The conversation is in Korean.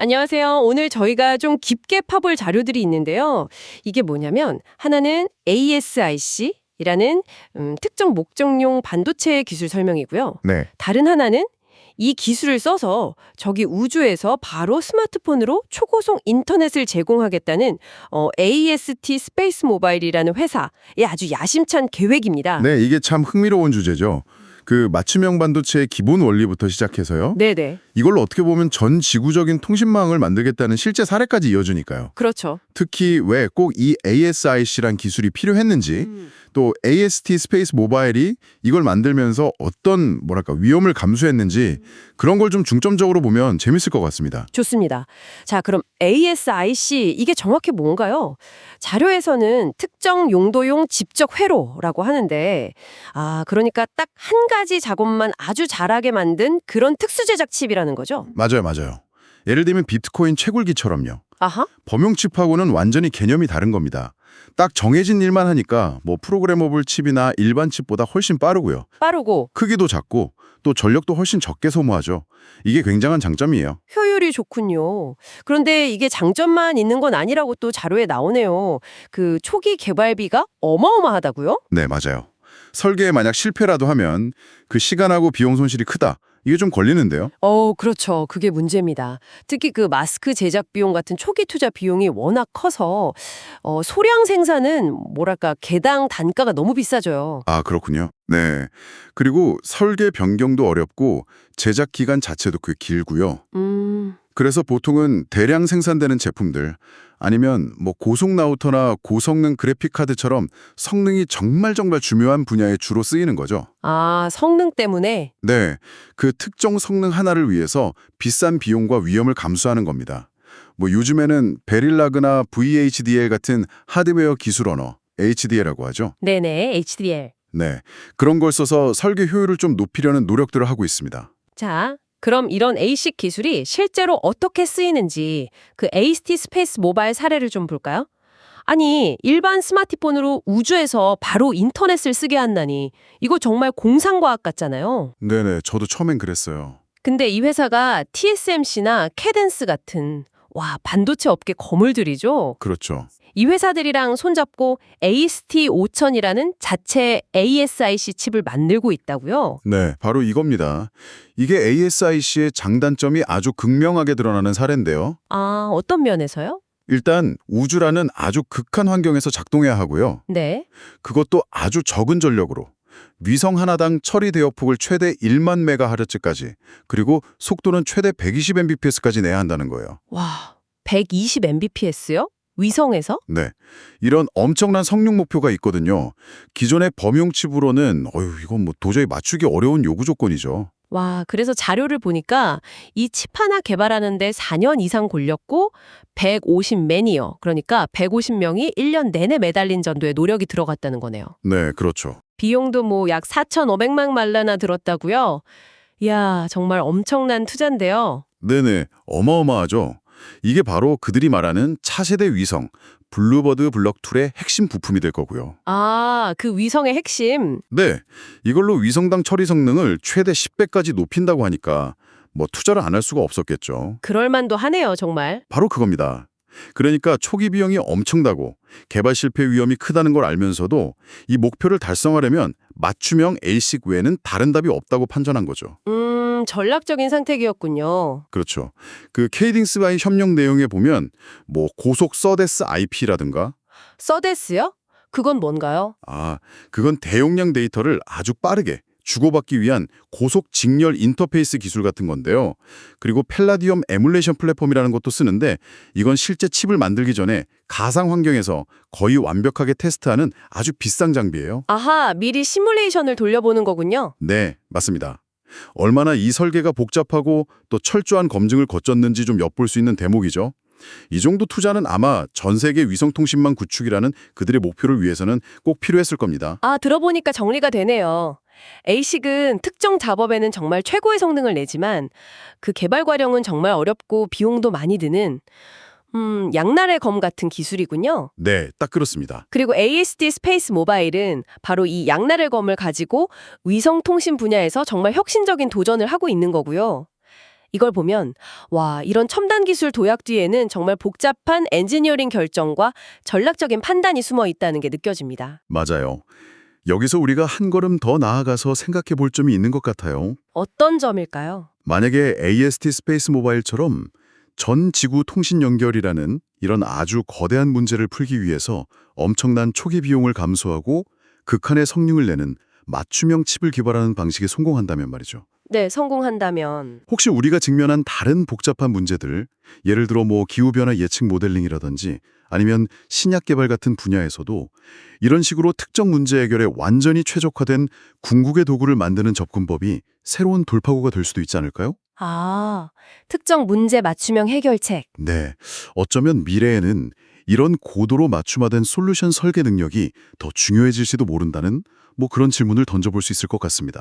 안녕하세요. 오늘 저희가 좀 깊게 파볼 자료들이 있는데요. 이게 뭐냐면 하나는 ASIC이라는 특정 목적용 반도체 기술 설명이고요. 네. 다른 하나는 이 기술을 써서 저기 우주에서 바로 스마트폰으로 초고속 인터넷을 제공하겠다는 AST 스페이스 모바일이라는 회사의 아주 야심찬 계획입니다. 네, 이게 참 흥미로운 주제죠. 그 맞춤형 반도체의 기본 원리부터 시작해서요. 네네. 이걸로 어떻게 보면 전 지구적인 통신망을 만들겠다는 실제 사례까지 이어주니까요. 그렇죠. 특히 왜 꼭 이 ASIC란 기술이 필요했는지, 또 AST 스페이스 모바일이 이걸 만들면서 어떤 위험을 감수했는지 그런 걸 좀 중점적으로 보면 재밌을 것 같습니다. 좋습니다. 자, 그럼 ASIC 이게 정확히 뭔가요? 자료에서는 특정 용도용 집적 회로라고 하는데 그러니까 딱 한 가지 작업만 아주 잘하게 만든 그런 특수 제작 칩이라는 거죠? 맞아요, 맞아요. 예를 들면 비트코인 채굴기처럼요. 아하. 범용칩하고는 완전히 개념이 다른 겁니다. 딱 정해진 일만 하니까 프로그래머블 칩이나 일반 칩보다 훨씬 빠르고요. 빠르고 크기도 작고 또 전력도 훨씬 적게 소모하죠. 이게 굉장한 장점이에요. 효율이 좋군요. 그런데 이게 장점만 있는 건 아니라고 또 자료에 나오네요. 그 초기 개발비가 어마어마하다고요? 네, 맞아요. 설계에 만약 실패라도 하면 그 시간하고 비용 손실이 크다. 이게 좀 걸리는데요. 그렇죠. 그게 문제입니다. 특히 그 마스크 제작 비용 같은 초기 투자 비용이 워낙 커서 소량 생산은 개당 단가가 너무 비싸져요. 아, 그렇군요. 네. 그리고 설계 변경도 어렵고 제작 기간 자체도 꽤 길고요. 그래서 보통은 대량 생산되는 제품들 아니면 고속 라우터나 고성능 그래픽 카드처럼 성능이 정말 중요한 분야에 주로 쓰이는 거죠. 아, 성능 때문에? 네, 그 특정 성능 하나를 위해서 비싼 비용과 위험을 감수하는 겁니다. 요즘에는 베릴라그나 VHDL 같은 하드웨어 기술 언어, HDL이라고 하죠. 네네, HDL. 네, 그런 걸 써서 설계 효율을 좀 높이려는 노력들을 하고 있습니다. 자, 그럼 이런 ASIC 기술이 실제로 어떻게 쓰이는지 그 AST 스페이스 모바일 사례를 좀 볼까요? 아니, 일반 스마트폰으로 우주에서 바로 인터넷을 쓰게 한다니 이거 정말 공상과학 같잖아요. 네네, 저도 처음엔 그랬어요. 근데 이 회사가 TSMC나 캐덴스 같은 반도체 업계 거물들이죠. 그렇죠. 이 회사들이랑 손잡고 AST5000이라는 자체 ASIC 칩을 만들고 있다고요? 네, 바로 이겁니다. 이게 ASIC의 장단점이 아주 극명하게 드러나는 사례인데요. 아, 어떤 면에서요? 일단 우주라는 아주 극한 환경에서 작동해야 하고요. 네. 그것도 아주 적은 전력으로. 위성 하나당 처리 대역폭을 최대 1만 메가헤르츠까지, 그리고 속도는 최대 120mbps까지 내야 한다는 거예요. 와, 120mbps요? 위성에서? 네, 이런 엄청난 성능 목표가 있거든요. 기존의 범용칩으로는 이건 도저히 맞추기 어려운 요구 조건이죠. 와, 그래서 자료를 보니까 이 칩 하나 개발하는데 4년 이상 걸렸고 150매니어, 그러니까 150명이 1년 내내 매달린 정도의 노력이 들어갔다는 거네요. 네, 그렇죠. 비용도 약 4,500만 말라나 들었다고요? 이야, 정말 엄청난 투자인데요. 네네, 어마어마하죠. 이게 바로 그들이 말하는 차세대 위성, 블루버드 블럭 툴의 핵심 부품이 될 거고요. 아, 그 위성의 핵심. 네, 이걸로 위성당 처리 성능을 최대 10배까지 높인다고 하니까 투자를 안 할 수가 없었겠죠. 그럴만도 하네요, 정말. 바로 그겁니다. 그러니까 초기 비용이 엄청나고 개발 실패 위험이 크다는 걸 알면서도 이 목표를 달성하려면 맞춤형 ASIC 외에는 다른 답이 없다고 판단한 거죠. 전략적인 선택이었군요. 그렇죠. 그 케이딩스와의 협력 내용에 보면 고속 서데스 IP라든가 서데스요? 그건 뭔가요? 그건 대용량 데이터를 아주 빠르게 주고받기 위한 고속 직렬 인터페이스 기술 같은 건데요. 그리고 펠라디움 에뮬레이션 플랫폼이라는 것도 쓰는데 이건 실제 칩을 만들기 전에 가상 환경에서 거의 완벽하게 테스트하는 아주 비싼 장비예요. 아하, 미리 시뮬레이션을 돌려보는 거군요. 네, 맞습니다. 얼마나 이 설계가 복잡하고 또 철저한 검증을 거쳤는지 좀 엿볼 수 있는 대목이죠. 이 정도 투자는 아마 전 세계 위성통신망 구축이라는 그들의 목표를 위해서는 꼭 필요했을 겁니다. 들어보니까 정리가 되네요. ASIC은 특정 작업에는 정말 최고의 성능을 내지만 그 개발 과정은 정말 어렵고 비용도 많이 드는 양날의 검 같은 기술이군요. 네, 딱 그렇습니다. 그리고 AST 스페이스 모바일은 바로 이 양날의 검을 가지고 위성 통신 분야에서 정말 혁신적인 도전을 하고 있는 거고요. 이걸 보면 와, 이런 첨단 기술 도약 뒤에는 정말 복잡한 엔지니어링 결정과 전략적인 판단이 숨어 있다는 게 느껴집니다. 맞아요. 여기서 우리가 한 걸음 더 나아가서 생각해 볼 점이 있는 것 같아요. 어떤 점일까요? 만약에 AST 스페이스 모바일처럼 전 지구 통신 연결이라는 이런 아주 거대한 문제를 풀기 위해서 엄청난 초기 비용을 감수하고 극한의 성능을 내는 맞춤형 칩을 개발하는 방식에 성공한다면 말이죠. 네, 성공한다면 혹시 우리가 직면한 다른 복잡한 문제들, 예를 들어 기후변화 예측 모델링이라든지 아니면 신약 개발 같은 분야에서도 이런 식으로 특정 문제 해결에 완전히 최적화된 궁극의 도구를 만드는 접근법이 새로운 돌파구가 될 수도 있지 않을까요? 특정 문제 맞춤형 해결책. 네, 어쩌면 미래에는 이런 고도로 맞춤화된 솔루션 설계 능력이 더 중요해질지도 모른다는 그런 질문을 던져볼 수 있을 것 같습니다.